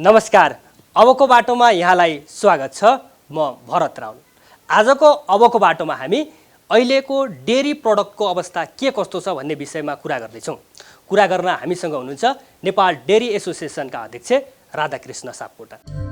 नमस्कार, अबको बाटोमा यहाँलाई स्वागत छ। म भरत राउल। आजको अबको बाटोमा हामी अहिलेको डेरी प्रडक्टको अवस्था के कस्तो छ भन्ने विषयमा कुरा गर्दैछौँ। कुरा गर्न हामीसँग हुनुहुन्छ नेपाल डेरी एसोसिएसनका अध्यक्ष राधाकृष्ण सापकोटा।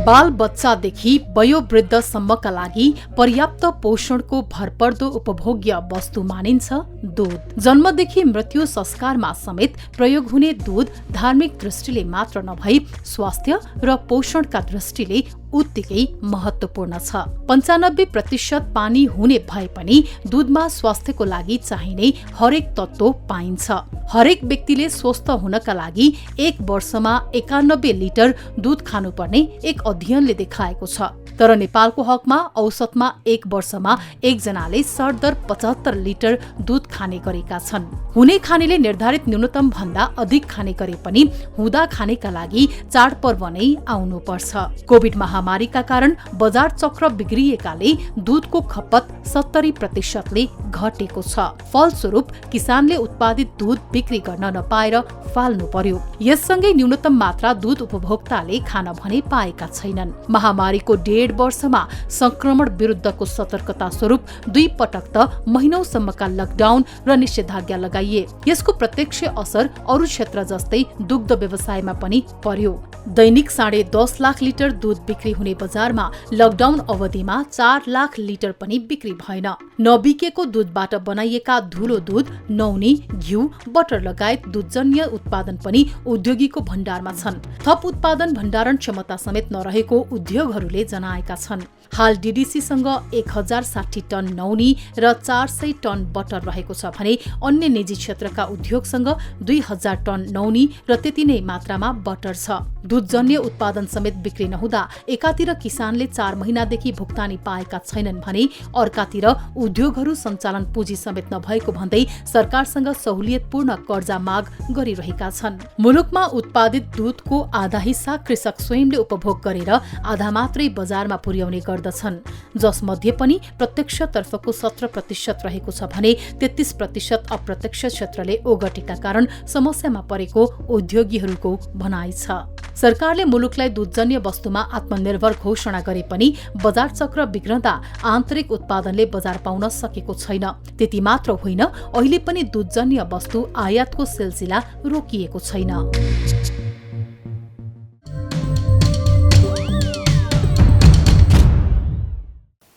बाल बच्चादेखि वयोवृद्धसम्मका लागि पर्याप्त पोषणको भरपर्दो उपभोग्य वस्तु मानिन्छ दूध। जन्मदेखि मृत्यु संस्कारमा समेत प्रयोग हुने दूध धार्मिक दृष्टिले मात्र नभई स्वास्थ्य र पोषणका दृष्टिले उत्तिकै महत्त्वपूर्ण छ। 95% पानी हुने भए पनि दूधमा स्वास्थ्यको लागि चाहिने हरेक तत्त्व पाइन्छ। हरेक व्यक्तिले स्वस्थ हुनका लागि 1 वर्षमा 91 लिटर दूध खानुपर्ने एक अध्ययनले देखाएको छ। तर नेपालको हकमा औसतमा 1 वर्षमा एकजनाले सरदर 75 लिटर दूध खाने गरेका छन्। हुने खानेले निर्धारित न्यूनतम भन्दा अधिक खाने गरे पनि हुँदा खानेका लागि चाडपर्व नै आउनुपर्छ। कोभिड महामारीका कारण बजार चक्र बिग्रिएकाले दूधको खपत 70% घटेको छ। फलस्वरूप किसानले उत्पादित दूध बिक्री गर्न नपाएर फाल्नु पर्यो। यससँगै न्यूनतम मात्रा दूध उपभोक्ताले खान भने पाएका छैनन्। महामारीको 1.5 वर्षमा संक्रमण विरुद्धको सतर्कता स्वरूप 2 पटक त महिनौसम्मका लकडाउन र निषेधाज्ञा लगाइए। यसको प्रत्यक्ष असर अरू क्षेत्र जस्तै दुग्ध व्यवसायमा पनि पर्यो। दैनिक 10.5 लाख लिटर दूध बिक्री हुने बजारमा लकडाउन अवधिमा 4 लाख लिटर पनि बिक्री भएन। नबिकेको दूधबाट बनाइएका धुलो दूध, नौनी, घिउ, बटर लगायत दूधजन्य उत्पादन पनि उद्योगीको भण्डारमा छन्। थप उत्पादन भण्डारण क्षमता समेत नरहेको उद्योगहरूले जनाएका छन्। हाल डीडीसीसँग 1060 टन नौनी र 400 टन बटर रहेको छ भने अन्य निजी क्षेत्रका उद्योगसँग 2000 टन नौनी र त्यति नै मात्रामा बटर छ। दूधजन्य उत्पादन समेत बिक्री नहुँदा एकातिर किसानले 4 महिनादेखि भुक्तानी पाएका छैनन् भने अर्कातिर उद्योगहरू सञ्चालन पुँजी समेत नभएको भन्दै सरकारसँग सहुलियतपूर्ण कर्जा माग गरिरहेका छन्। मुलुकमा उत्पादित दूधको आधा हिस्सा कृषक स्वयंले उपभोग गरेर आधा मात्रै बजारमा पुर्याउने गर्दछन्, जसमध्ये पनि प्रत्यक्ष तर्फको 17% रहेको छ भने 33% अप्रत्यक्ष क्षेत्रले ओगटेका कारण समस्यामा परेको उद्योगीहरूको भनाइ छ। सरकारले मुलुकलाई दूधजन्य वस्तुमा आत्मनिर्भर घोषणा गरे पनि बजार चक्र बिग्रँदा आन्तरिक उत्पादनले बजार पाउन सकेको छैन। त्यति मात्र होइन, अहिले पनि दूधजन्य वस्तु आयातको सिलसिला रोकिएको छैन।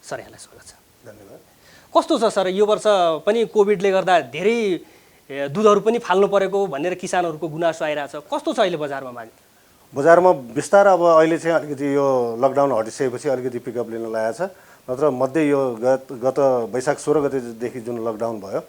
सर, यहाँलाई स्वागत छ। धन्यवाद। कस्तो छ सर, यो वर्ष पनि कोभिडले गर्दा धेरै दुधहरू पनि फाल्नु परेको भनेर किसानहरूको गुनासो आइरहेछ। कस्तो छ अहिले बजारमा माग? बजारमा विस्तार अब अहिले चाहिँ अलिकति यो लकडाउन हटिसकेपछि अलिकति पिकअप लिन लागेको छ। नत्र मध्ये यो गत वैशाख 16 गतेदेखि जुन लकडाउन भयो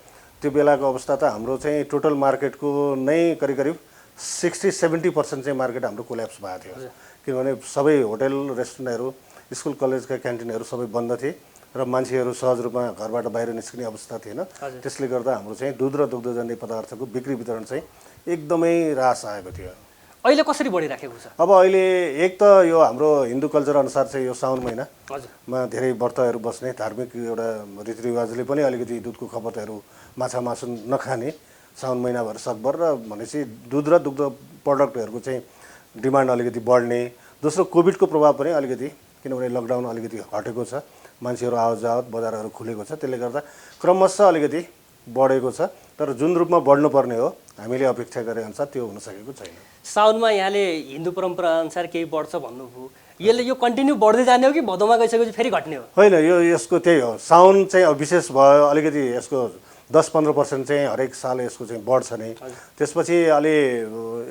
त्यो बेलाको अवस्था त हाम्रो चाहिँ टोटल मार्केटको नै करिब 60-70% चाहिँ मार्केट हाम्रो कोल्याप्स भएको थियो। किनभने सबै होटल, रेस्टुरेन्टहरू, स्कुल कलेजका क्यान्टिनहरू सबै बन्द थिए र मान्छेहरू सहज रूपमा घरबाट बाहिर निस्किने अवस्था थिएन। त्यसले गर्दा हाम्रो चाहिँ दुध र दुग्धजन्य पदार्थको बिक्री वितरण चाहिँ एकदमै ह्रास आएको थियो। अहिले कसरी बढिराखेको छ? अब अहिले एक त यो हाम्रो हिन्दू कल्चर अनुसार चाहिँ यो साउन महिनामा धेरै व्रतहरू बस्ने धार्मिक एउटा रीतिरिवाजले पनि अलिकति दुधको खपतहरू माछा मासु नखाने साउन महिनाभर सकभर र भनेपछि दुध र दुग्ध प्रडक्टहरूको चाहिँ डिमान्ड अलिकति बढ्ने। दोस्रो कोभिडको प्रभाव पनि अलिकति, किनभने लकडाउन अलिकति हटेको छ, मान्छेहरू आवत जावत, बजारहरू खुलेको छ, त्यसले गर्दा क्रमशः अलिकति बढेको छ। तर जुन रूपमा बढ्नुपर्ने हो हामीले अपेक्षा गरे अनुसार त्यो हुन सकेको छैन। साउनमा यहाँले हिन्दू परम्परा अनुसार केही बढ्छ भन्नुभयो, यसले यो कन्टिन्यू बढ्दै जाने हो कि भदौमा गइसकेपछि फेरि घट्ने हो? होइन, यो यसको त्यही हो। साउन चाहिँ विशेष भयो, अलिकति यसको 10-15% चाहिँ हरेक साल यसको चाहिँ बढ्छ नै। त्यसपछि अलि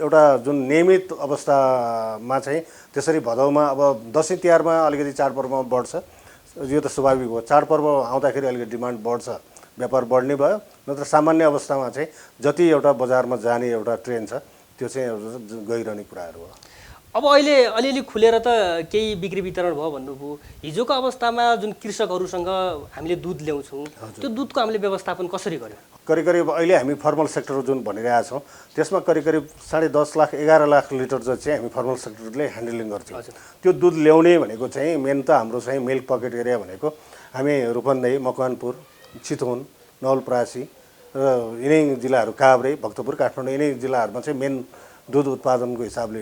एउटा जुन नियमित अवस्थामा चाहिँ त्यसरी भदौमा अब दसैँ तिहारमा अलिकति चाडपर्वमा बढ्छ, यो त स्वाभाविक हो। चाडपर्व आउँदाखेरि अलिकति डिमान्ड बढ्छ, व्यापार बढ्ने भयो। नत्र सामान्य अवस्थामा चाहिँ जति एउटा बजारमा जाने एउटा ट्रेन छ त्यो चाहिँ गइरहने कुराहरू हो। अब अहिले अलिअलि खुलेर त केही बिक्री वितरण भयो भन्नुभयो। हिजोको अवस्थामा जुन कृषकहरूसँग हामीले दुध ल्याउँछौँ त्यो दुधको हामीले व्यवस्थापन कसरी गर्यो? करिब अहिले हामी फर्मल सेक्टर जुन भनिरहेका छौँ त्यसमा करिब 10.5 लाख 11 लाख लिटर चाहिँ हामी फर्मल सेक्टरले ह्यान्डलिङ गर्थ्यौँ। त्यो दुध ल्याउने भनेको चाहिँ मेन त हाम्रो चाहिँ मिल्क पकेट एरिया भनेको हामी रूपन्देही, मकवानपुर, चितवन, नवलपरासी र यिनै जिल्लाहरू, काभ्रे, भक्तपुर, काठमाडौँ यिनै जिल्लाहरूमा चाहिँ मेन दुध उत्पादनको हिसाबले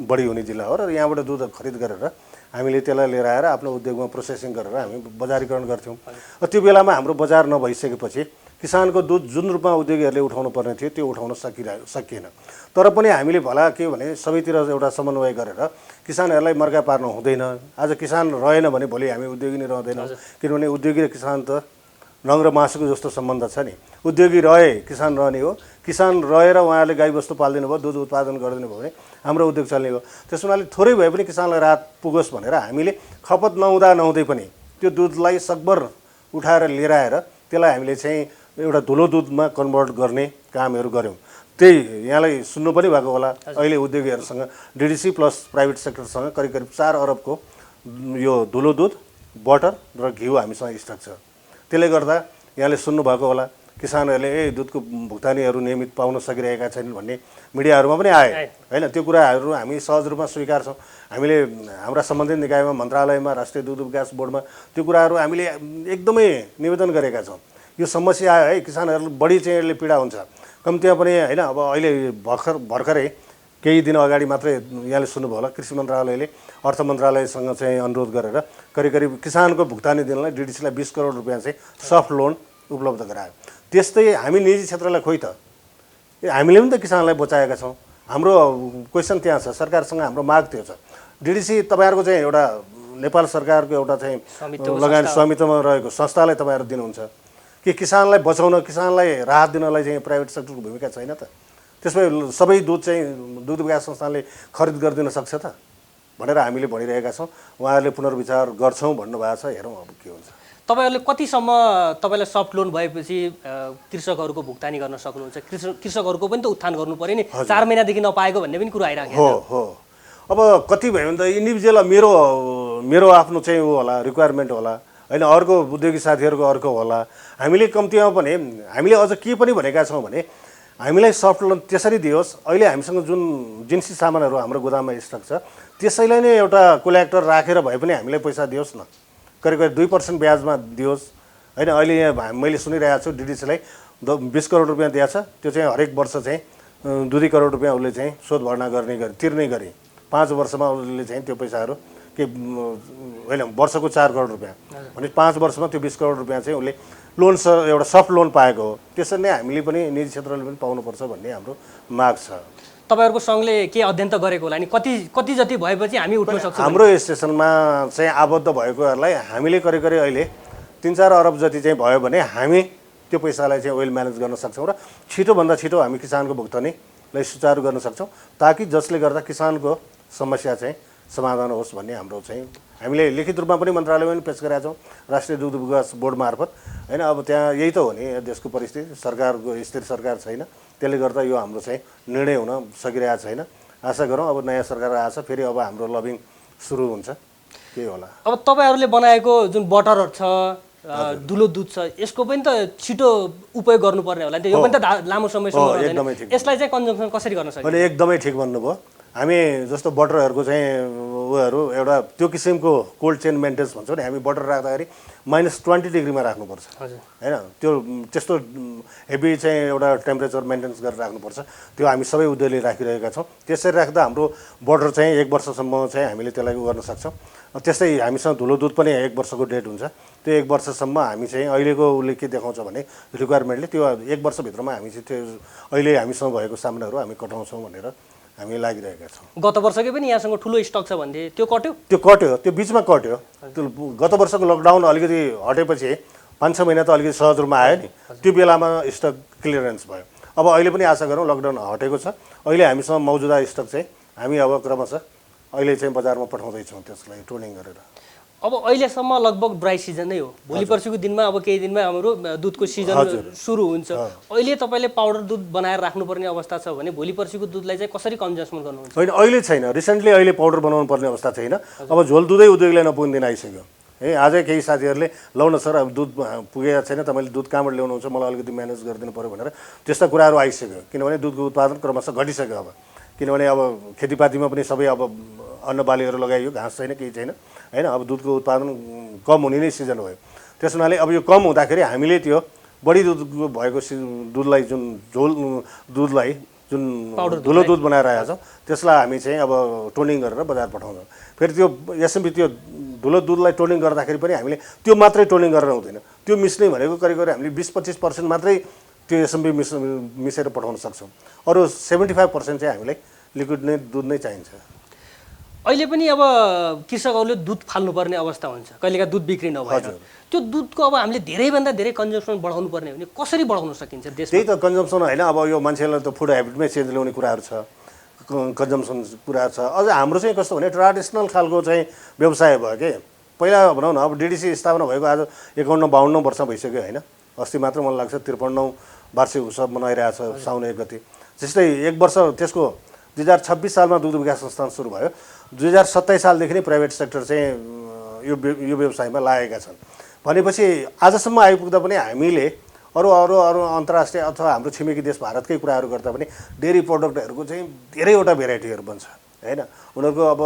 बढी हुने जिल्ला हो र यहाँबाट दुध खरिद गरेर हामीले त्यसलाई लिएर आएर आफ्नो उद्योगमा प्रोसेसिङ गरेर हामी बजारीकरण गर्थ्यौँ। त्यो बेलामा हाम्रो बजार नभइसकेपछि किसानको दुध जुन रूपमा उद्योगीहरूले उठाउनु पर्ने थियो त्यो उठाउन सकिएन। तर पनि हामीले भला के भने सबैतिर एउटा समन्वय गरेर किसानहरूलाई मर्का पार्नु हुँदैन। आज किसान रहेन भने भोलि हामी उद्योगी नै रहँदैनौँ, किनभने उद्योगी र किसान त रङ र मासुको जस्तो सम्बन्ध छ नि। उद्योगी रहे किसान रहने हो, किसान रहेर उहाँहरूले गाईबस्तु पालिदिनु भयो, दुध उत्पादन गरिदिनु भयो भने हाम्रो उद्योग चल्ने हो। त्यस हुनाले थोरै भए पनि किसानलाई राहत पुगोस् भनेर हामीले खपत नहुँदै पनि त्यो दुधलाई सकभर उठाएर लिएर आएर त्यसलाई हामीले चाहिँ एउटा धुलो दुधमा कन्भर्ट गर्ने कामहरू गऱ्यौँ। त्यही यहाँलाई सुन्नु पनि भएको होला, अहिले उद्योगीहरूसँग डिडिसी प्लस प्राइभेट सेक्टरसँग करिब 4 अरबको यो धुलो दुध, बटर र घिउ हामीसँग स्टक छ। त्यसले गर्दा यहाँले सुन्नुभएको होला किसानहरूले दुधको भुक्तानीहरू नियमित पाउन सकिरहेका छैनन् भन्ने मिडियाहरूमा पनि आए होइन। त्यो कुराहरू हामी सहज रूपमा स्वीकार्छौँ। हामीले हाम्रा सम्बन्धित निकायमा, मन्त्रालयमा, राष्ट्रिय दुध विकास बोर्डमा त्यो कुराहरू हामीले एकदमै निवेदन गरेका छौँ। यो समस्या आयो है, किसानहरू बढी चाहिँ यसले पीडा हुन्छ कम्तीमा पनि होइन। अब अहिले भर्खरै केही दिन अगाडि मात्रै यहाँले सुन्नुभयो होला कृषि मन्त्रालयले अर्थ मन्त्रालयसँग चाहिँ अनुरोध गरेर करिब किसानको भुक्तानी दिनलाई डिडिसीलाई 20 करोड रुपियाँ चाहिँ सफ्ट लोन उपलब्ध गरायो। त्यस्तै हामी निजी क्षेत्रलाई खोइ त हामीले पनि त किसानलाई बचाएका छौँ। हाम्रो क्वेसन त्यहाँ छ, सरकारसँग हाम्रो माग त्यो छ। डिडिसी तपाईँहरूको चाहिँ एउटा नेपाल सरकारको एउटा चाहिँ लगानी स्वामित्वमा रहेको संस्थालाई तपाईँहरू दिनुहुन्छ कि किसानलाई बचाउन, किसानलाई राहत दिनलाई चाहिँ प्राइभेट सेक्टरको भूमिका छैन त? त्यसमै सबै दुध चाहिँ दुध विकास संस्थानले खरिद गरिदिन सक्छ त भनेर हामीले भनिरहेका छौँ। उहाँहरूले पुनर्विचार गर्छौँ भन्नुभएको छ, हेरौँ अब के हुन्छ। तपाईँहरूले कतिसम्म तपाईँलाई सफ्ट लोन भएपछि कृषकहरूको भुक्तानी गर्न सक्नुहुन्छ? कृषकहरूको पनि त उत्थान गर्नु पऱ्यो नि, 4 महिनादेखि नपाएको भन्ने पनि कुरा आइरहेको हो। अब कति भयो भने त इन्डिभिजुअल मेरो आफ्नो चाहिँ ऊ होला, रिक्वायरमेन्ट होला होइन, अर्को उद्योगी साथीहरूको अर्को होला। हामीले कम्तीमा पनि हामीले अझ के पनि भनेका छौँ भने हामीलाई सफ्ट लोन त्यसरी दियोस्, अहिले हामीसँग जुन जिन्सी सामानहरू हाम्रो गोदाममा स्टक छ त्यसैलाई नै एउटा कोलेक्टर राखेर भए पनि हामीलाई पैसा दियोस् न, करिब 2% ब्याजमा दियोस् होइन। अहिले यहाँ मैले सुनिरहेको छु डिडिसीलाई 20 करोड रुपियाँ दिएको छ, त्यो चाहिँ हरेक वर्ष चाहिँ 2 करोड रुपियाँ उसले चाहिँ शोध भर्ना तिर्ने गरी 5 वर्षमा उसले चाहिँ त्यो पैसाहरू के होइन, वर्षको 4 करोड रुपियाँ भने 5 वर्षमा त्यो 20 करोड रुपियाँ चाहिँ उसले लोन एउटा सफ्ट लोन पाएको हो। त्यसरी नै हामीले पनि निजी क्षेत्रले पनि पाउनुपर्छ भन्ने हाम्रो माग छ। तपाईँहरूको सङ्घले के अध्ययन त गरेको होला नि, कति जति भएपछि हामी उठ्न सक्छौँ? हाम्रो स्टेसनमा चाहिँ आबद्ध भएकोहरूलाई हामीले करिब अहिले 3-4 अरब जति चाहिँ भयो भने हामी त्यो पैसालाई चाहिँ वेल म्यानेज गर्न सक्छौँ र छिटोभन्दा छिटो हामी किसानको भुक्तानीलाई सुचारू गर्न सक्छौँ, ताकि जसले गर्दा किसानको समस्या चाहिँ समाधान होस् भन्ने हाम्रो चाहिँ हामीले लिखित रूपमा पनि मन्त्रालयमा पनि पेश गरेका छौँ, राष्ट्रिय दुध विकास बोर्ड मार्फत होइन। अब त्यहाँ यही त हो नि देशको परिस्थिति, सरकारको स्थिर सरकार छैन, त्यसले गर्दा यो हाम्रो चाहिँ निर्णय हुन सकिरहेको छैन। आशा गरौँ अब नयाँ सरकार आएछ फेरि अब हाम्रो लबिङ सुरु हुन्छ, के होला। अब तपाईँहरूले बनाएको जुन बटरहरू छ, दुलो दुध छ, यसको पनि त छिटो उपयोग गर्नुपर्ने होला नि, यो पनि त लामो समयसम्म रहँदैन। यसलाई चाहिँ कन्जम्सन कसरी गर्न सकिन्छ? अहिले एकदमै ठिक भन्नुभयो। हामी जस्तो बटरहरूको चाहिँ उयोहरू एउटा त्यो किसिमको कोल्ड चेन मेन्टेन्स भन्छौँ नि, हामी बटर राख्दाखेरि -20 डिग्रीमा राख्नुपर्छ होइन। त्यो त्यस्तो हेभी चाहिँ एउटा टेम्परेचर मेन्टेन्स गरेर राख्नुपर्छ। त्यो हामी सबै उद्योगले राखिरहेका छौँ। त्यसरी राख्दा हाम्रो बटर चाहिँ 1 वर्षसम्म चाहिँ हामीले त्यसलाई गर्न सक्छौँ। त्यस्तै हामीसँग धुलो दुध पनि 1 वर्षको डेट हुन्छ। त्यो 1 वर्षसम्म हामी चाहिँ अहिलेको उसले के देखाउँछ भने रिक्वायरमेन्टले त्यो 1 वर्षभित्रमा हामी चाहिँ त्यो अहिले हामीसँग भएको सामानहरू हामी कटाउँछौँ भनेर हामी लागिरहेका छौँ। गत वर्षकै पनि यहाँसँग ठुलो स्टक छ भन्थे, त्यो कट्यो? त्यो कट्यो, त्यो बिचमा कट्यो। त्यो गत वर्षको लकडाउन अलिकति हटेपछि 5-6 महिना त अलिकति सहज रूपमा आयो नि, त्यो बेलामा स्टक क्लियरेन्स भयो। अब अहिले पनि आशा गरौँ लकडाउन हटेको छ, अहिले हामीसँग मौजुदा स्टक चाहिँ हामी अब क्रमशः अहिले चाहिँ बजारमा पठाउँदैछौँ त्यसलाई टोनिङ गरेर। अब अहिलेसम्म लगभग ड्राई सिजन नै हो, भोलि पर्सिको दिनमा अब केही दिनमा हाम्रो दुधको सिजन सुरु हुन्छ। अहिले तपाईँले पाउडर दुध बनाएर राख्नुपर्ने अवस्था छ भने भोलि पर्सिको दुधलाई चाहिँ कसरी कन्जम्सन गर्नुहुन्छ? होइन अहिले छैन, रिसेन्टली अहिले पाउडर बनाउनु पर्ने अवस्था छैन। अब झोल दुधै उद्योगलाई नपुग्ने दिन आइसक्यो। है। आजै केही साथीहरूले लौ न सर अब दुध पुगेको छैन, तपाईँले दुध कहाँबाट ल्याउनुहुन्छ, मलाई अलिकति म्यानेज गरिदिनु पऱ्यो भनेर त्यस्ता कुराहरू आइसक्यो। किनभने दुधको उत्पादन क्रमशः घटिसक्यो अब, किनभने अब खेतीपातीमा पनि सबै अब अन्न बालीहरू लगाइयो, घाँस छैन, केही छैन होइन। अब दुधको उत्पादन कम हुने नै सिजन भयो। त्यस हुनाले अब यो कम हुँदाखेरि हामीले त्यो बढी दुध भएको दुधलाई जुन दुधलाई जुन धुलो दुध बनाएर आएको छ त्यसलाई हामी चाहिँ अब टोनिङ गरेर बजार पठाउँछौँ। फेरि त्यो एसएमपी त्यो धुलो दुधलाई टोनिङ गर्दाखेरि पनि हामीले त्यो मात्रै टोनिङ गरेर हुँदैन, त्यो मिस्ने भनेको करिब करिब हामीले 20-25% मात्रै त्यो एसएमपी मिसेर पठाउन सक्छौँ। अरू 75% चाहिँ हामीलाई लिक्विड नै दुध नै चाहिन्छ। अहिले पनि अब कृषकहरूले दुध फाल्नुपर्ने अवस्था हुन्छ, कहिलेका दुध बिक्री नभएर त्यो दुधको अब हामीले धेरैभन्दा धेरै कन्जम्सन बढाउनु पर्ने भने कसरी बढाउन सकिन्छ देशमा? त्यही त कन्जम्सन होइन। अब यो मान्छेलाई त फुड हेबिटमै चेन्ज ल्याउने कुराहरू छ, कन्जम्सन कुराहरू छ। अझ हाम्रो चाहिँ कस्तो भने ट्रेडिसनल खालको चाहिँ व्यवसाय भयो कि पहिला भनौँ न। अब डिडिसी स्थापना भएको आज 51-52 वर्ष भइसक्यो होइन। अस्ति मात्र मलाई लाग्छ 53औं वार्षिक उत्सव मनाइरहेको छ साउन 1 गते। जस्तै 1 वर्ष त्यसको 2026 सालमा दुग्ध विकास संस्थान सुरु भयो। 2027 सालदेखि नै प्राइभेट सेक्टर चाहिँ यो व्यवसायमा लागेका छन् भनेपछि आजसम्म आइपुग्दा पनि हामीले अरू अन्तर्राष्ट्रिय अथवा हाम्रो छिमेकी देश भारतकै कुराहरू गर्दा पनि डेरी प्रडक्टहरूको चाहिँ धेरैवटा भेराइटीहरू बन्छ होइन। उनीहरूको अब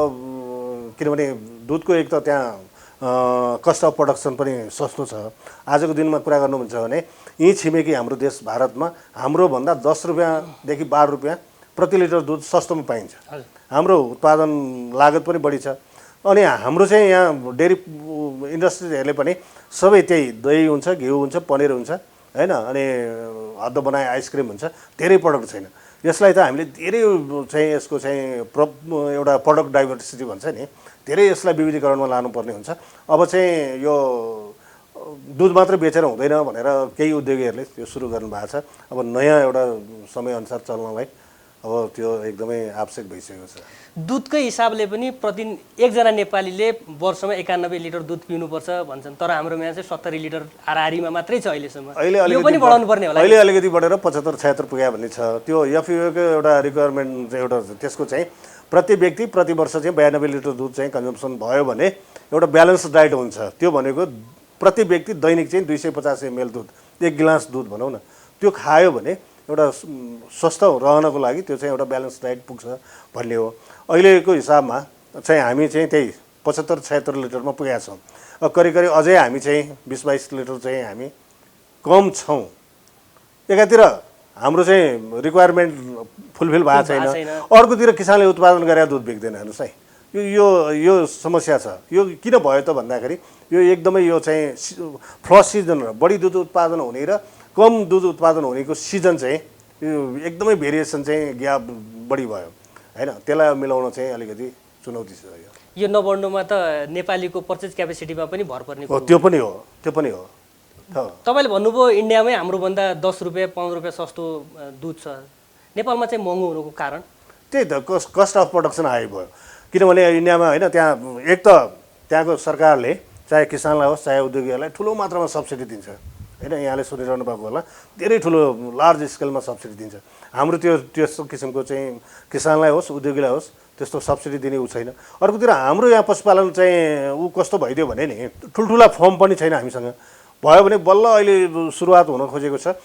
किनभने दुधको एक त त्यहाँ कस्ट अफ प्रडक्सन पनि सस्तो छ। आजको दिनमा कुरा गर्नुहुन्छ भने यी छिमेकी हाम्रो देश भारतमा हाम्रोभन्दा 10 रुपियाँदेखि 12 रुपियाँ प्रति लिटर दुध सस्तोमा पाइन्छ। हाम्रो उत्पादन लागत पनि बढी छ। अनि हाम्रो चाहिँ यहाँ डेरी इन्डस्ट्रीहरूले पनि सबै त्यही दही हुन्छ, घिउ हुन्छ, पनिर हुन्छ होइन। अनि हद्द बनाए आइसक्रिम हुन्छ, धेरै प्रडक्ट छैन। यसलाई त हामीले धेरै चाहिँ यसको चाहिँ एउटा प्रडक्ट डाइभर्सिटी भन्छ नि, धेरै यसलाई विविधीकरणमा लानुपर्ने हुन्छ। अब चाहिँ यो दुध मात्र बेचेर हुँदैन भनेर केही उद्योगीहरूले त्यो सुरु गर्नुभएको छ। अब नयाँ एउटा समयअनुसार चल्नलाई अब त्यो एकदमै आवश्यक भइसकेको छ। दुधकै हिसाबले पनि प्रतिदिन एकजना नेपालीले वर्षमा 91 लिटर दुध पिउनुपर्छ भन्छन्, तर हाम्रोमा चाहिँ 70 लिटर हाराहारीमा मात्रै छ अहिलेसम्म। यो पनि बढाउनु पर्ने होला। अहिले अलिकति बढेर 75-76 पुग्यो भन्ने छ। त्यो एफयुको एउटा रिक्वायरमेन्ट चाहिँ एउटा त्यसको चाहिँ प्रति व्यक्ति प्रति वर्ष चाहिँ 92 लिटर दुध चाहिँ कन्जम्सन भयो भने एउटा ब्यालेन्स डाइट हुन्छ। त्यो भनेको प्रति व्यक्ति दैनिक चाहिँ 250 ml दुध, 1 गिलास दुध भनौँ न, त्यो खायो भने एउटा स्वस्थ रहनको लागि त्यो चाहिँ एउटा ब्यालेन्स डाइट पुग्छ भन्ने हो। अहिलेको हिसाबमा चाहिँ हामी चाहिँ त्यही 75-76 लिटरमा पुगेका छौँ। अब करिब अझै हामी चाहिँ 20-22 लिटर चाहिँ हामी कम छौँ। एकातिर हाम्रो चाहिँ रिक्वायरमेन्ट फुलफिल भएको छैन, अर्कोतिर किसानले उत्पादन गरेर दुध बिक्दैन। हेर्नुहोस् है, यो समस्या छ। यो किन भयो त भन्दाखेरि यो एकदमै यो चाहिँ फ्लस सिजन र बढी दुध उत्पादन हुने र कम दुध उत्पादन हुनेको सिजन चाहिँ यो एकदमै भेरिएसन चाहिँ ग्याप बढी भयो होइन। त्यसलाई मिलाउन चाहिँ अलिकति चुनौती छ। यो नबढ्नुमा त नेपालीको पर्चेज क्यापेसिटीमा पनि भर पर्ने हो। त्यो पनि हो। तपाईँले भन्नुभयो इन्डियामै हाम्रोभन्दा 10 रुपियाँ 15 रुपियाँ सस्तो दुध छ, नेपालमा चाहिँ महँगो हुनुको कारण त्यही त कस्ट अफ प्रडक्सन हाई भयो। किनभने इन्डियामा होइन त्यहाँ एक त त्यहाँको सरकारले चाहे किसानलाई होस् चाहे उद्योगीहरूलाई ठुलो मात्रामा सब्सिडी दिन्छ होइन। यहाँले सुनिरहनु भएको होला, धेरै ठुलो लार्ज स्केलमा सब्सिडी दिन्छ। हाम्रो त्यस्तो किसिमको चाहिँ किसानलाई होस् उद्योगीलाई होस् त्यस्तो सब्सिडी दिने ऊ छैन। अर्कोतिर हाम्रो यहाँ पशुपालन चाहिँ ऊ कस्तो भइदियो भने नि ठुल्ठुला फर्म पनि छैन हामीसँग। भयो भने बल्ल अहिले सुरुवात हुन खोजेको छ।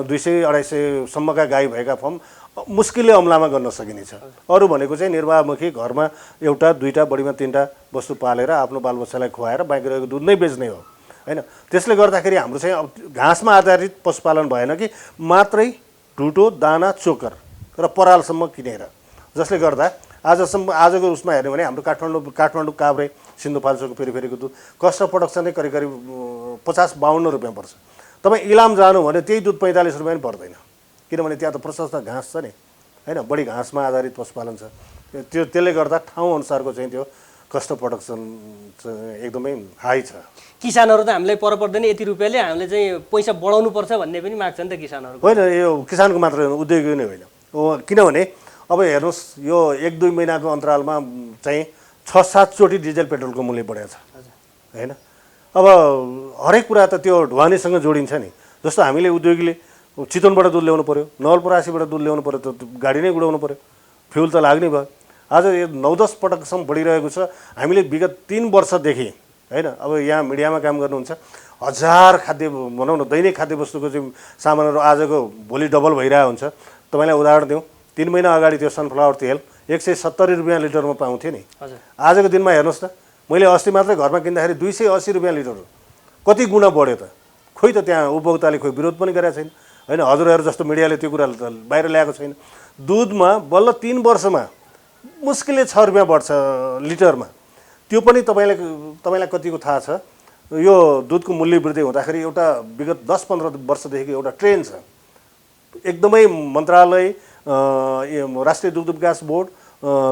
200-250 सम्मका गाई भएका फर्म मुस्किलले अमलामा गर्न सकिनेछ। अरू भनेको चाहिँ निर्वाहमुखी घरमा 1-2 बढीमा 3टा बस्तु पालेर आफ्नो बालबच्चालाई खुवाएर बाँकी रहेको दुध नै बेच्ने हो होइन। त्यसले गर्दाखेरि हाम्रो चाहिँ अब घाँसमा आधारित पशुपालन भएन कि मात्रै ढुटो दाना चोकर र परालसम्म किनेर, जसले गर्दा आजको उसमा हेर्यो भने हाम्रो काठमाडौँ काभ्रे सिन्धुपाल्चोकको फेरिको दुध कस्ट अफ प्रडक्सन नै करिब 50-52 रुपियाँ पर्छ। तपाईँ इलाम जानु भने त्यही दुध 45 रुपियाँ पनि पर्दैन, किनभने त्यहाँ त प्रशस्त घाँस छ नि होइन। बढी घाँसमा आधारित पशुपालन छ। त्यसले गर्दा ठाउँ अनुसारको चाहिँ त्यो कस्ट अफ प्रडक्सन एकदमै हाई छ। किसानहरू त हामीलाई पर पर्दैन, यति रुपियाँले हामीले चाहिँ पैसा बढाउनु पर्छ भन्ने पनि माग्छ नि त किसानहरू। होइन, यो किसानको मात्र होइन, उद्योगी नै होइन। किनभने अब हेर्नुहोस् यो 1-2 महिनाको अन्तरालमा चाहिँ 6-7 चोटि डिजेल पेट्रोलको मूल्य बढेको छ होइन। अब हरेक कुरा त त्यो ढुवानीसँग जोडिन्छ नि। जस्तो हामीले उद्योगीले चितवनबाट दुध ल्याउनु पऱ्यो, नवलपरासीबाट दुध ल्याउनु पऱ्यो, त गाडी नै गुडाउनु पऱ्यो, फ्युल त लाग्ने भयो। आज यो 9-10 पटकसम्म बढिरहेको छ। हामीले विगत 3 वर्षदेखि होइन। अब यहाँ मिडियामा काम गर्नुहुन्छ, हजार खाद्य भनौँ न दैनिक खाद्य वस्तुको चाहिँ सामानहरू आजको भोलि डबल भइरहेको हुन्छ। तपाईँलाई उदाहरण दिउँ, 3 महिना अगाडि त्यो सनफ्लावर तेल 170 रुपियाँ लिटरमा पाउँथ्यो नि। आजको दिनमा हेर्नुहोस् त, मैले अस्ति मात्रै घरमा किन्दाखेरि 280 रुपियाँ लिटर हो। कति गुणा बढ्यो त? खोइ त त्यहाँ उपभोक्ताले खोइ विरोध पनि गरेको छैन होइन। हजुरहरू जस्तो मिडियाले त्यो कुरा बाहिर ल्याएको छैन। दुधमा बल्ल 3 वर्षमा मुस्किलले 6 रुपियाँ बढ्छ लिटरमा। त्यो पनि तपाईँलाई कतिको थाहा छ? यो दुधको मूल्य वृद्धि हुँदाखेरि एउटा विगत 10-15 वर्षदेखिको एउटा ट्रेन्ड छ। एकदमै मन्त्रालय, राष्ट्रिय दुग्ध विकास बोर्ड,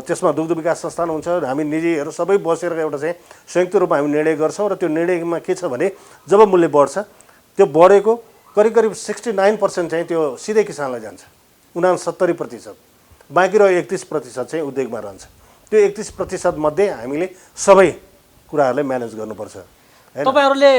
त्यसमा दुग्ध विकास संस्थान हुन्छ, हामी निजीहरू सबै बसेर एउटा चाहिँ संयुक्त रूपमा हामी निर्णय गर्छौँ। र त्यो निर्णयमा के छ भने जब मूल्य बढ्छ, त्यो बढेको करिब करिब 69% चाहिँ त्यो सिधै किसानलाई जान्छ, 69%। बाँकी र 31% चाहिँ उद्योगमा रहन्छ। त्यो 31% मध्ये हामीले सबै कुराहरूलाई म्यानेज गर्नुपर्छ। तपाईहरूले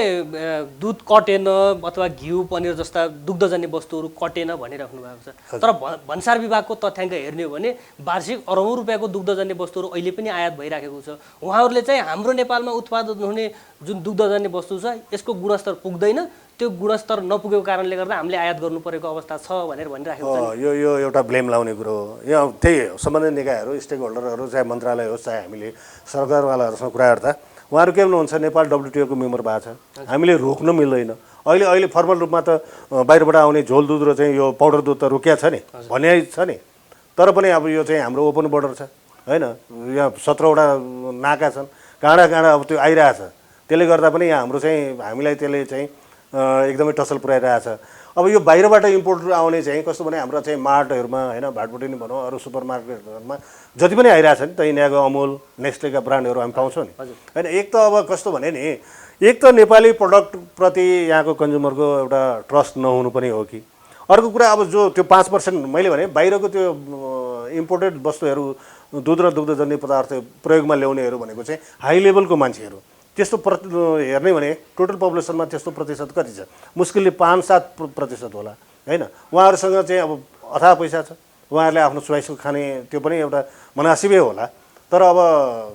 दुध कटेन अथवा घिउ पनिर जस्ता दुग्धजन्य वस्तुहरू कटेन भनिराख्नु भएको छ, तर भन्सार विभागको तथ्याङ्क हेर्ने हो भने वार्षिक अरबौँ रुपियाँको दुग्धजन्य वस्तुहरू अहिले पनि आयात भइराखेको छ। उहाँहरूले चाहिँ हाम्रो नेपालमा उत्पादन हुने जुन दुग्धजन्य वस्तु छ यसको गुणस्तर पुग्दैन, त्यो गुणस्तर नपुगेको कारणले गर्दा हामीले आयात गर्नु परेको अवस्था छ भनेर भनिराखेको छ। यो एउटा ब्लेम लाउने कुरो हो। यहाँ त्यही सम्बन्धित निकायहरू, स्टेक होल्डरहरू, चाहे मन्त्रालय होस् चाहे हामीले सरकारवालाहरूसँग कुरा गर्दा उहाँहरू के भन्नुहुन्छ, नेपाल WTO को मेम्बर भएको छ, हामीले रोक्न मिल्दैन। अहिले फर्मल रूपमा त बाहिरबाट आउने झोल दुध र चाहिँ यो पाउडर दुध त रोकिया छ नि, भने छ नि। तर पनि अब यो चाहिँ हाम्रो ओपन बोर्डर छ होइन। यहाँ 17वटा नाका छन्, काँडा अब त्यो आइरहेछ। त्यसले गर्दा पनि यहाँ हाम्रो चाहिँ हामीलाई त्यसले चाहिँ एकदमै टसल पुऱ्याइरहेछ। अब यो बाहिरबाट इम्पोर्ट आउने चाहिँ कस्तो भने हाम्रो चाहिँ मार्टहरूमा होइन, भाटपट्टि भनौँ, अरू सुपर मार्केटहरूमा जति पनि आइरहेछ नि, त यिनीहरूको अमुल, नेस्लेका ब्रान्डहरू हामी पाउँछौँ नि होइन। एक त अब कस्तो भने नि, एक त नेपाली प्रडक्टप्रति यहाँको कन्ज्युमरको एउटा ट्रस्ट नहुनु पनि हो कि। अर्को कुरा अब जो त्यो 5% मैले भने बाहिरको त्यो इम्पोर्टेड वस्तुहरू, दुध र दुग्धजन्य पदार्थ प्रयोगमा ल्याउनेहरू भनेको चाहिँ हाई लेभलको मान्छेहरू। त्यस्तो हेर्ने भने टोटल पपुलेसनमा त्यस्तो प्रतिशत कति छ? मुस्किलले 5-7% होला होइन। उहाँहरूसँग चाहिँ अब अथाह पैसा छ, उहाँहरूले आफ्नो चोइसको खाने त्यो पनि एउटा मुनासिबै होला। तर अब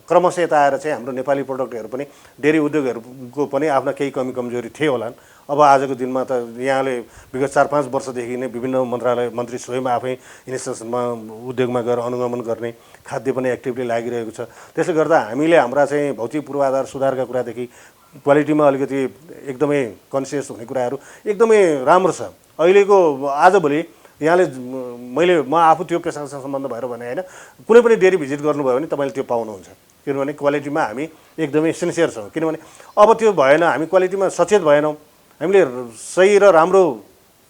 क्रमशः यता आएर चाहिँ हाम्रो नेपाली प्रडक्टहरू पनि, डेरी उद्योगहरूको पनि आफ्ना केही कमी कमजोरी थिए होलान्। अब आजको दिनमा त यहाँले विगत 4-5 वर्षदेखि नै विभिन्न मन्त्रालय मन्त्री स्वयं आफै इन्स्टिट्युसनमा उद्योगमा गएर अनुगमन गर्ने, खाद्य पनि एक्टिभली लागिरहेको छ। त्यसले गर्दा हामीले हाम्रा चाहिँ भौतिक पूर्वाधार सुधारका कुरादेखि क्वालिटीमा अलिकति एकदमै कन्सियस हुने कुराहरू एकदमै राम्रो छ। अहिलेको आजभोलि यहाँले म आफू त्यो पेसासँग सम्बन्ध भएर भने होइन, कुनै पनि डेरी भिजिट गर्नुभयो भने तपाईँले त्यो पाउनुहुन्छ। किनभने क्वालिटीमा हामी एकदमै सिन्सियर छौँ। किनभने अब त्यो भएन, हामी क्वालिटीमा सचेत भएनौँ, हामीले सही र राम्रो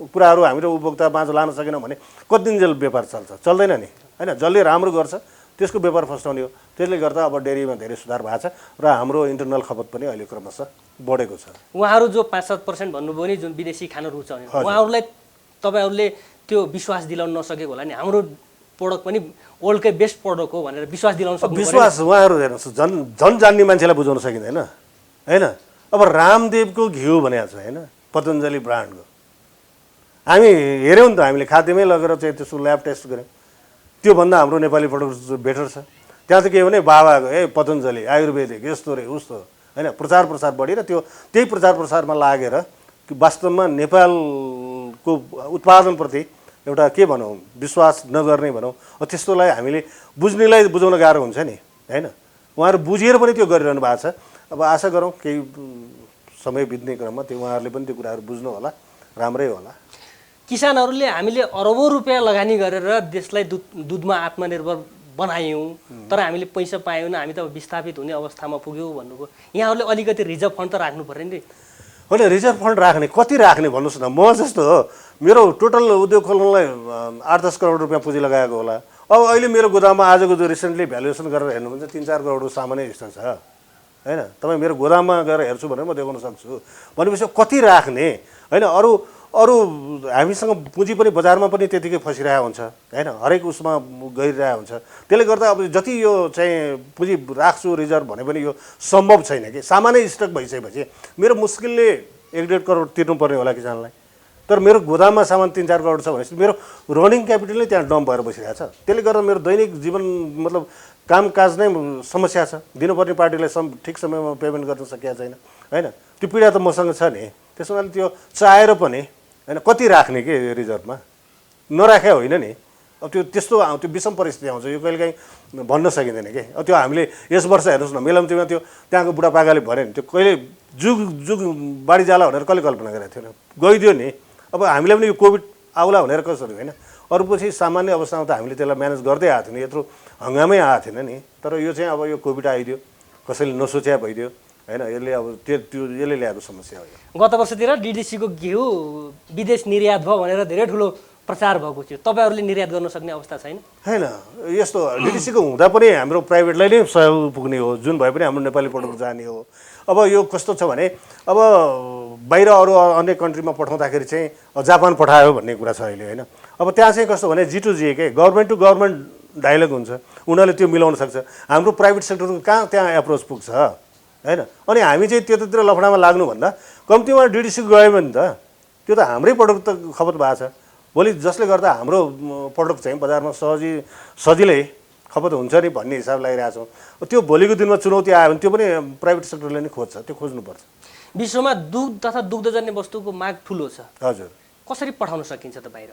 कुराहरू हाम्रो उपभोक्ता माझ लान सकेनौँ भने कति दिनजेल व्यापार चल्दैन नि होइन। जसले राम्रो गर्छ त्यसको व्यापार फस्टाउने हो। त्यसले गर्दा अब डेरीमा धेरै सुधार भएको छ र हाम्रो इन्टरनल खपत पनि अहिले क्रमशः बढेको छ। उहाँहरू जो 5-7% भन्नुभयो नि जुन विदेशी खान रुचाउने, उहाँहरूलाई तपाईँहरूले त्यो विश्वास दिलाउन नसकेको होला नि। हाम्रो प्रोडक्ट पनि वर्ल्डकै बेस्ट प्रोडक्ट हो भनेर विश्वास दिलाउन सक्नु। विश्वास उहाँहरू हेर्नुहोस्, झन् जान्ने मान्छेलाई बुझाउन सकिँदैन होइन। अब रामदेवको घिउ भनेको छ होइन, पतञ्जली ब्रान्डको, हामी हेऱ्यौँ नि त, हामीले खाद्यमै लगेर चाहिँ त्यसको ल्याब टेस्ट गऱ्यौँ। त्योभन्दा हाम्रो नेपाली प्रडक्ट बेटर छ। त्यहाँ चाहिँ के हो भने बाबाको पतञ्जली आयुर्वेदिक यस्तो रे उस्तो होइन, प्रचार बढी र त्यही प्रचारमा लागेर वास्तवमा नेपालको उत्पादनप्रति एउटा के भनौँ विश्वास नगर्ने भनौँ, त्यस्तोलाई हामीले बुझ्नेलाई बुझाउन गाह्रो हुन्छ नि होइन। उहाँहरू बुझेर पनि त्यो गरिरहनु भएको छ। अब आशा गरौँ केही समय बित्ने क्रममा त्यो उहाँहरूले पनि त्यो कुराहरू बुझ्नु होला, राम्रै होला। किसानहरूले हामीले अरबौँ रुपियाँ लगानी गरेर देशलाई दुधमा आत्मनिर्भर बनायौँ, तर हामीले पैसा पायौँ न, हामी त विस्थापित हुने अवस्थामा पुग्यौँ भन्नुभयो। यहाँहरूले अलिकति रिजर्भ फन्ड त राख्नु पऱ्यो नि। होइन, रिजर्भ फन्ड राख्ने कति राख्ने भन्नुहोस् न। म जस्तो हो, मेरो टोटल उद्योग खोल्नलाई 8-10 करोड रुपियाँ पुँजी लगाएको होला। अब अहिले मेरो गोदाममा आजको जो रिसेन्टली भ्यालुएसन गरेर हेर्नुहुन्छ 3-4 करोडको सामानै स्टक छ होइन। तपाईँ मेरो गोदाममा गएर हेर्छु भनेर म देखाउन सक्छु। भनेपछि कति राख्ने होइन। अरू हामीसँग पुँजी पनि बजारमा पनि त्यतिकै फसिरहेको हुन्छ होइन, हरेक उसमा गइरहेको हुन्छ। त्यसले गर्दा अब जति यो चाहिँ पुँजी राख्छु रिजर्भ भने पनि यो सम्भव छैन कि। सामान्य स्टक भइसकेपछि मेरो मुस्किलले 1-1.5 करोड तिर्नुपर्ने होला किसानलाई। तर मेरो गोदाममा सामान 3-4 करोड छ भनेपछि मेरो रनिङ क्यापिटल नै त्यहाँ डम्प भएर बसिरहेको छ। त्यसले गर्दा मेरो दैनिक जीवन मतलब कामकाज नै समस्या छ, दिनुपर्ने पार्टीलाई ठिक समयमा पेमेन्ट गर्न सकेका छैन होइन। त्यो पीडा त मसँग छ नि। त्यसो भने त्यो चाहेर पनि होइन कति राख्ने के रिजर्भमा, नराखे होइन नि। अब त्यो त्यस्तो त्यो विषम परिस्थिति आउँछ, यो कहिलेकाहीँ भन्न सकिँदैन कि। अब त्यो हामीले यस वर्ष हेर्नुहोस् न मेलम्चीमा त्यो त्यहाँको बुढापाकाले भन्यो नि, त्यो कहिले जुग जुग बाढी जाला भनेर कसले कल्पना गरेको थिएन, गइदियो नि। अब हामीले पनि यो कोभिड आउला भनेर कसरी होइन, अरूपछि सामान्य अवस्थामा त हामीले त्यसलाई म्यानेज गर्दै आएको थियौँ, यत्रो हङ्गामै आएको थिएन नि। तर यो चाहिँ अब यो कोभिड आइदियो, कसैले नसोच्या भइदियो होइन, यसले अब त्यो यसले ल्याएको समस्या हो। गत वर्षतिर डिडिसीको घिउ विदेश निर्यात भयो भनेर धेरै ठुलो प्रचार भएको थियो, तपाईँहरूले निर्यात गर्न सक्ने अवस्था छैन? होइन, यस्तो डिडिसीको हुँदा पनि हाम्रो प्राइभेटलाई नै सहयोग पुग्ने हो, जुन भए पनि हाम्रो नेपाली प्रडक्ट जाने हो। अब यो कस्तो छ भने अब बाहिर अरू अन्य कन्ट्रीमा पठाउँदाखेरि चाहिँ जापान पठायो भन्ने कुरा छ अहिले होइन। अब त्यहाँ चाहिँ कस्तो भने G2G के गभर्मेन्ट टु गभर्मेन्ट डायलग हुन्छ, उनीहरूले त्यो मिलाउन सक्छ। हाम्रो प्राइभेट सेक्टरको कहाँ त्यहाँ एप्रोच पुग्छ होइन। अनि हामी चाहिँ त्यतातिर लफडामा लाग्नुभन्दा कम्तीमा डिडिसी गयो भने त त्यो त हाम्रै प्रडक्ट त खपत भएको छ। भोलि जसले गर्दा हाम्रो प्रडक्ट चाहिँ बजारमा सजिलै खपत हुन्छ नि भन्ने हिसाब लागिरहेको छौँ। त्यो भोलिको दिनमा चुनौती आयो भने त्यो पनि प्राइभेट सेक्टरले नै खोज्छ, त्यो खोज्नुपर्छ। विश्वमा दुध तथा दुग्धजन्य वस्तुको माग ठुलो छ, हजुर। कसरी पठाउन सकिन्छ त बाहिर?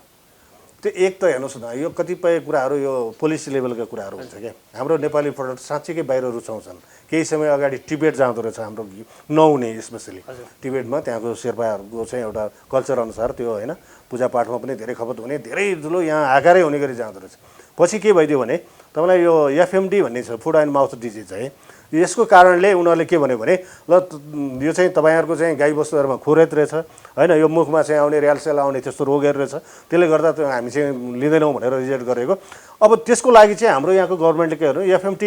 त्यो एक त हेर्नुहोस् न, यो कतिपय कुराहरू यो पोलिसी लेभलका कुराहरू हुन्छ क्या। हाम्रो नेपाली प्रडक्ट साँच्चीकै बाहिर रुचाउँछन्। केही समय अगाडि टिबेट जाँदो रहेछ हाम्रो घिउ, नहुने स्पेसली टिबेटमा, त्यहाँको शेर्पाहरूको चाहिँ एउटा कल्चर अनुसार त्यो होइन, पूजापाठमा पनि धेरै खपत हुने, धेरै ठुलो यहाँ आकारै हुने गरी जाँदो रहेछ। पछि के भइदियो भने तपाईँलाई यो FMD भन्ने छ, फुड एन्ड माउथ डिजिज है, यसको कारणले उनीहरूले के भन्यो भने ल यो चाहिँ तपाईँहरूको चाहिँ गाई बस्तुहरूमा खुरेत रहेछ होइन, यो मुखमा चाहिँ आउने र्यालसेल आउने त्यस्तो रोगहरू रहेछ, त्यसले गर्दा त्यो हामी चाहिँ लिँदैनौँ भनेर रिजेक्ट गरेको। अब त्यसको लागि चाहिँ हाम्रो यहाँको गभर्मेन्टले के गर्नु, FMD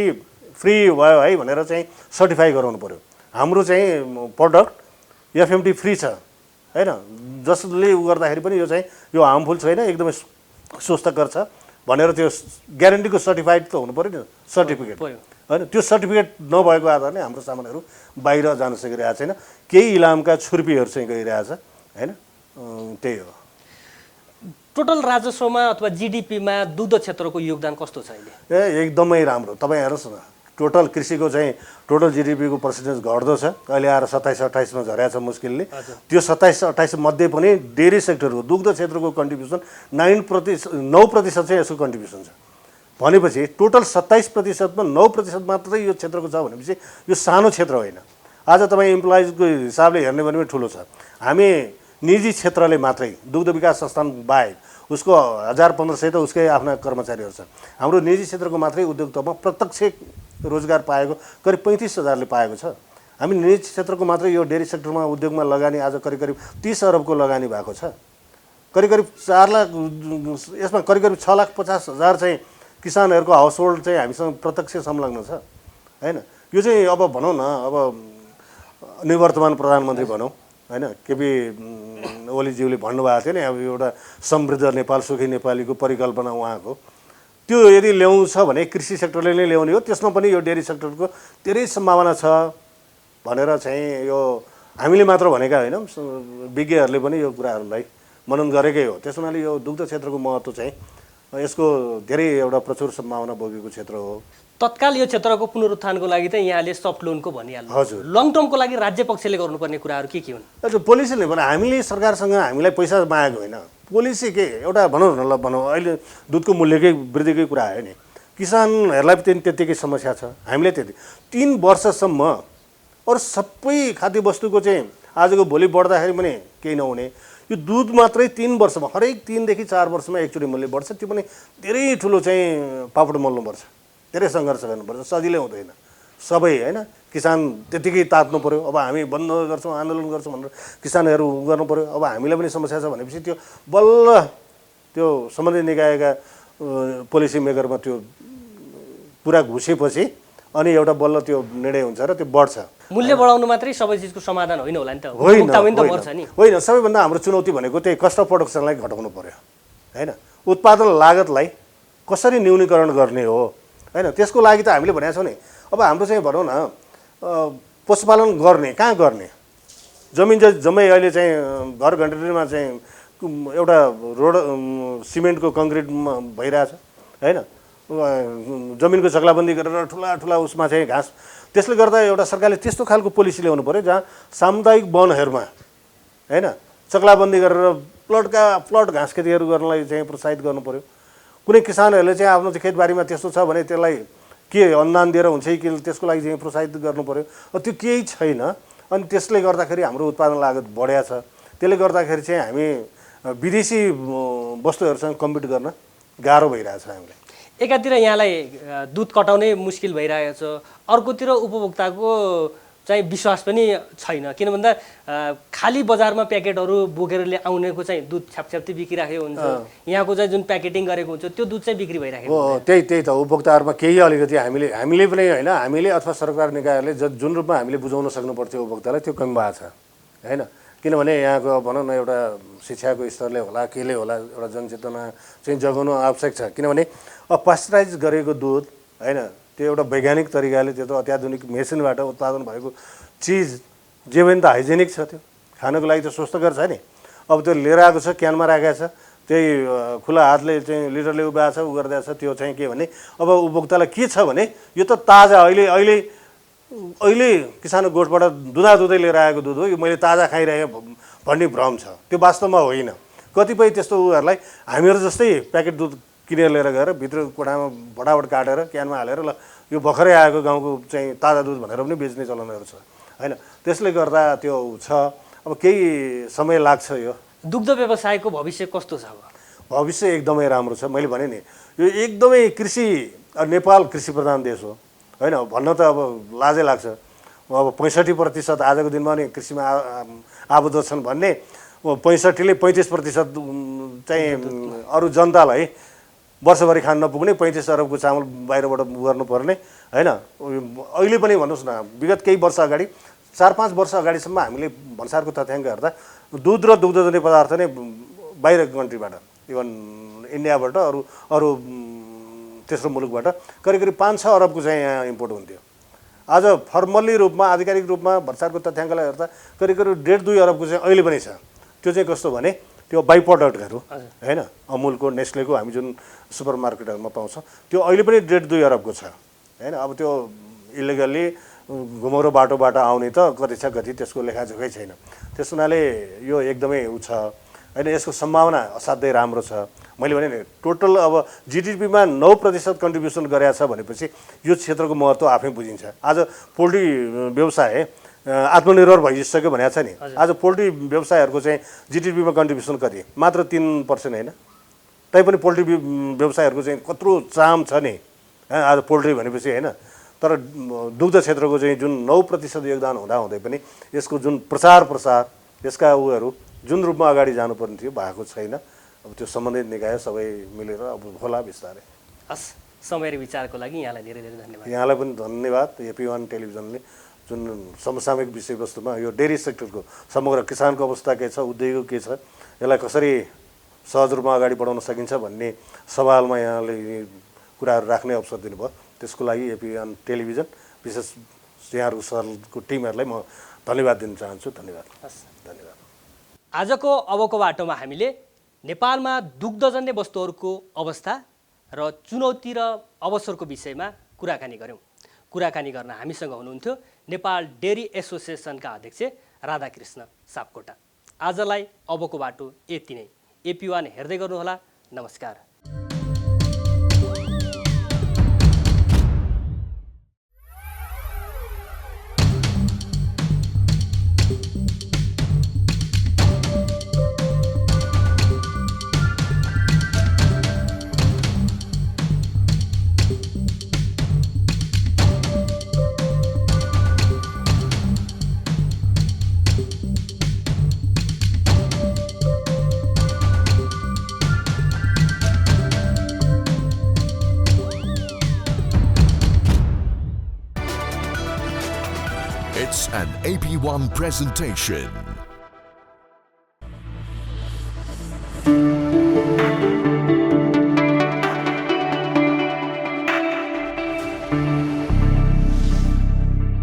फ्री भयो है भनेर चाहिँ सर्टिफाई गराउनु पऱ्यो। हाम्रो चाहिँ प्रडक्ट FMD फ्री छ होइन, जसले उ गर्दाखेरि पनि यो चाहिँ यो हार्मफुल छैन, एकदमै स्वस्थकर छ भनेर त्यो ग्यारेन्टीको सर्टिफाइड त हुनु पऱ्यो नि, सर्टिफिकेट होइन। त्यो सर्टिफिकेट नभएको आधारले हाम्रो सामानहरू बाहिर जान सकिरहेको छैन। केही इलामका छुर्पीहरू चाहिँ गइरहेछ होइन, त्यही हो। टोटल राजस्वमा अथवा GDPमा दुग्ध क्षेत्रको योगदान कस्तो छ अहिले? एकदमै राम्रो। तपाईँ हेर्नुहोस् न, टोटल कृषिको चाहिँ टोटल GDPको पर्सेन्टेज घट्दो छ, अहिले आएर 27-28मा झरेको छ मुस्किलले। त्यो 27-28 मध्ये पनि डेरी सेक्टरको दुग्ध क्षेत्रको कन्ट्रिब्युसन 9% चाहिँ यसको कन्ट्रिब्युसन छ। भनेपछि टोटल 27%मा 9% मात्रै यो क्षेत्रको छ भनेपछि यो सानो क्षेत्र होइन। आज तपाईँ इम्प्लोइजको हिसाबले हेर्ने भने पनि ठुलो छ। हामी निजी क्षेत्रले मात्रै दुग्ध विकास संस्थान बाहेक उसको 1000-1500 त उसकै आफ्ना कर्मचारीहरू छन्। हाम्रो निजी क्षेत्रको मात्रै उद्योगतामा प्रत्यक्ष रोजगार पाएको करिब 35,000ले पाएको छ। हामी निजी क्षेत्रको मात्रै यो डेरी सेक्टरमा उद्योगमा लगानी आज करिब 30 अरबको लगानी भएको छ। करिब 4 लाख, यसमा करिब 6,50,000 चाहिँ किसानहरूको हाउस होल्ड चाहिँ हामीसँग प्रत्यक्ष संलग्न छ होइन। यो चाहिँ अब भनौँ न, अब निवर्तमान प्रधानमन्त्री भनौँ होइन, केपी ओलीज्यूले भन्नुभएको थियो नि, अब एउटा समृद्ध नेपाल सुखी नेपालीको परिकल्पना उहाँको, त्यो यदि ल्याउँछ भने कृषि सेक्टरले नै ल्याउने हो। त्यसमा पनि यो डेरी सेक्टरको धेरै सम्भावना छ भनेर चाहिँ यो हामीले मात्र भनेका होइनौँ, विज्ञहरूले पनि यो कुराहरूलाई मनन गरेकै हो। त्यस हुनाले यो दुग्ध क्षेत्रको महत्त्व चाहिँ यसको धेरै एउटा प्रचुर सम्भावना बोकेको क्षेत्र हो। तत्काल यो क्षेत्रको पुनरुत्थानको लागि चाहिँ यहाँले सफ्ट लोनको भनिहाल्नु, हजुर। लङ टर्मको लागि राज्य पक्षले गर्नुपर्ने कुराहरू के हुन्? हजुर, पोलिसीले भने हामीले सरकारसँग हामीलाई पैसा मागेको होइन, पोलिसी के एउटा भनौँ न, ल भनौँ अहिले दुधको मूल्यकै वृद्धिकै कुरा आयो नि, किसानहरूलाई पनि त्यत्तिकै समस्या छ, हामीलाई त्यति 3 वर्षसम्म अरू सबै खाद्य वस्तुको चाहिँ आजको भोलि बढ्दाखेरि पनि केही नहुने, यो दुध मात्रै 3 वर्षमा हरेक 3 देखि 4 वर्षमा एकचोटि मूल्य बढ्छ। त्यो पनि धेरै ठुलो चाहिँ पापड मोल्नुपर्छ, धेरै सङ्घर्ष गर्नुपर्छ, सजिलै हुँदैन सबै होइन। किसान त्यतिकै तात्नु पऱ्यो, अब हामी बन्द गर्छौँ आन्दोलन गर्छौँ भनेर किसानहरू गर्नु पऱ्यो। अब हामीलाई पनि समस्या छ भनेपछि त्यो बल्ल त्यो सम्बन्धित निकायका पोलिसी मेकरमा त्यो पुरा घुसेपछि अनि एउटा बल्ल त्यो निर्णय हुन्छ र त्यो बढ्छ। मूल्य बढाउनु मात्रै सबै चिजको समाधान होइन होला नि त, होइन मर्छ नि। होइन, सबैभन्दा हाम्रो चुनौती भनेको त्यही कस्ट अफ प्रोडक्सनलाई घटाउनु पऱ्यो होइन, उत्पादन लागतलाई कसरी न्यूनीकरण गर्ने हो होइन। त्यसको लागि त हामीले भनेका छौँ नि, अब हाम्रो चाहिँ भनौँ न पशुपालन गर्ने कहाँ गर्ने, जमिन चाहिँ जम्मै अहिले चाहिँ घर घन्टीमा चाहिँ एउटा रोड सिमेन्टको कङ्क्रिटमा भइरहेछ होइन। जमिनको जग्लाबन्दी गरेर ठुला ठुला उसमा चाहिँ घाँस, त्यसले गर्दा एउटा सरकारले त्यस्तो खालको पोलिसी ल्याउनु पऱ्यो जहाँ सामुदायिक वनहरूमा होइन चक्लाबन्दी गरेर प्लट घाँस खेतीहरू गर्नलाई चाहिँ प्रोत्साहित गर्नु पऱ्यो। कुनै किसानहरूले चाहिँ आफ्नो खेतबारीमा त्यस्तो छ भने त्यसलाई के अनुदान दिएर हुन्छ कि त्यसको लागि चाहिँ प्रोत्साहित गर्नु पऱ्यो। त्यो केही छैन अनि त्यसले गर्दाखेरि हाम्रो उत्पादन लागत बढ्या छ। त्यसले गर्दाखेरि चाहिँ हामी विदेशी वस्तुहरूसँग कम्पिट गर्न गाह्रो भइरहेछ हामीलाई। एकातिर यहाँलाई दुध कटाउनै मुस्किल भइरहेको छ, अर्कोतिर उपभोक्ताको चाहिँ विश्वास पनि छैन। किन भन्दा खाली बजारमा प्याकेटहरू बोकेर आउनेको चाहिँ दुध छ्यापछ्याप्ती बिक्रिराखेको हुन्छ, यहाँको चाहिँ जुन प्याकेटिङ गरेको हुन्छ त्यो दुध चाहिँ बिक्री भइराखेको हो। त्यही त उपभोक्ताहरूमा केही अलिकति हामीले पनि होइन, हामीले अथवा सरकार निकायहरूले जुन रूपमा हामीले बुझाउन सक्नुपर्थ्यो उपभोक्तालाई त्यो कमी भएको छ होइन। किनभने यहाँको भनौँ न एउटा शिक्षाको स्तरले होला केले होला एउटा जनचेतना चाहिँ जगाउनु आवश्यक छ। किनभने पास्चराइज गरेको दुध होइन त्यो एउटा वैज्ञानिक तरिकाले त्यो त अत्याधुनिक मेसिनबाट उत्पादन भएको चिज जे पनि त हाइजेनिक छ, त्यो खानको लागि त स्वस्थकर छ नि। अब त्यो लिएर आएको छ क्यानमा राखेको छ, त्यही खुला हातले चाहिँ लिटरले उभ्याएको छ उ गरिदिएको छ। त्यो चाहिँ के भने अब उपभोक्तालाई के छ भने यो त ताजा अहिले किसानको गोठबाट दुधै लिएर आएको दुध हो, यो मैले ताजा खाइरहेँ भन्ने भ्रम छ। त्यो वास्तवमा होइन। कतिपय त्यस्तो उहरूलाई हामीहरू जस्तै प्याकेट दुध किनेर लिएर गएर भित्र कोठामा भटाभट काटेर क्यानमा हालेर ल यो भर्खरै आएको गाउँको चाहिँ ताजा दुध भनेर पनि बेच्ने चलनहरू छ होइन। त्यसले गर्दा त्यो छ। अब केही समय लाग्छ। यो दुग्ध व्यवसायको भविष्य कस्तो छ? भविष्य एकदमै राम्रो छ। मैले भने नि यो एकदमै नेपाल कृषि प्रधान देश हो होइन। भन्न त अब लाजै लाग्छ। अब 65% आजको दिनमा नि कृषिमा आबद्ध छन् भन्ने, 65ले 35% चाहिँ अरू जनतालाई वर्षभरि खान नपुग्ने 35 अरबको चामल बाहिरबाट गर्नुपर्ने होइन। अहिले पनि भन्नुहोस् न विगत केही वर्ष अगाडि 4-5 वर्ष अगाडिसम्म हामीले भन्सारको तथ्याङ्क हेर्दा दुध र दुग्धजन्य पदार्थ नै बाहिरको कन्ट्रीबाट इभन इन्डियाबाट अरू तेस्रो मुलुकबाट करिब 5-6 अरबको चाहिँ यहाँ इम्पोर्ट हुन्थ्यो। आज फर्मल्ली रूपमा आधिकारिक रूपमा भन्सारको तथ्याङ्कलाई हेर्दा करिब 1.5-2 अरबको चाहिँ अहिले पनि छ। त्यो चाहिँ कस्तो भने त्यो बाइ प्रडक्टहरू होइन अमुलको नेस्लेको हामी जुन सुपर मार्केटहरूमा पाउँछ त्यो अहिले पनि 1.5-2 अरबको छ होइन। अब त्यो इलिगल्ली घुमौरो बाटोबाट आउने त कति छ कति त्यसको लेखाजोखै छैन। त्यस हुनाले यो एकदमै छ होइन। यसको सम्भावना असाध्यै राम्रो छ। मैले भने नि टोटल अब जिडिपीमा 9% कन्ट्रिब्युसन गरेको छ भनेपछि यो क्षेत्रको महत्त्व आफै बुझिन्छ। आज पोल्ट्री व्यवसाय आत्मनिर्भर भइसक्यो भनेको छ नि। आज पोल्ट्री व्यवसायहरूको चाहिँ जिडिपीमा कन्ट्रिब्युसन कति? मात्र 3% होइन। तैपनि पोल्ट्री व्यवसायहरूको चाहिँ कत्रो चाम छ नि आज पोल्ट्री भनेपछि होइन। तर दुग्ध क्षेत्रको चाहिँ जुन 9% योगदान हुँदै पनि यसको जुन प्रसार यसका उहरू जुन रूपमा अगाडि जानुपर्ने थियो भएको छैन। अब त्यो सम्बन्धित निकाय सबै मिलेर अब होला बिस्तारै। हस्, समय र विचारको लागि यहाँलाई धेरै धेरै धन्यवाद। यहाँलाई पनि धन्यवाद। AP1 टेलिभिजनले जुन समसामयिक विषयवस्तुमा यो डेरी सेक्टरको समग्र किसानको अवस्था के छ, उद्योगको के छ, यसलाई कसरी सहज रूपमा अगाडि बढाउन सकिन्छ भन्ने सवालमा यहाँले कुराहरू राख्ने अवसर दिनुभयो। त्यसको लागि AP1 टेलिभिजन विशेष यहाँहरूको सरको टिमहरूलाई म धन्यवाद दिन चाहन्छु। धन्यवाद। धन्यवाद। आजको अबको बाटोमा हामीले नेपालमा दुग्धजन्य वस्तुहरूको अवस्था र चुनौती र अवसरको विषयमा कुराकानी गऱ्यौँ। कुराकानी गर्न हामीसँग हुनुहुन्थ्यो नेपाल डेरी एसोसिएसनका अध्यक्ष राधाकृष्ण सापकोटा। आजलाई अबको बाटो यति नै। AP1 हेर्दै गर्नुहोला। नमस्कार। It's an AP1 presentation.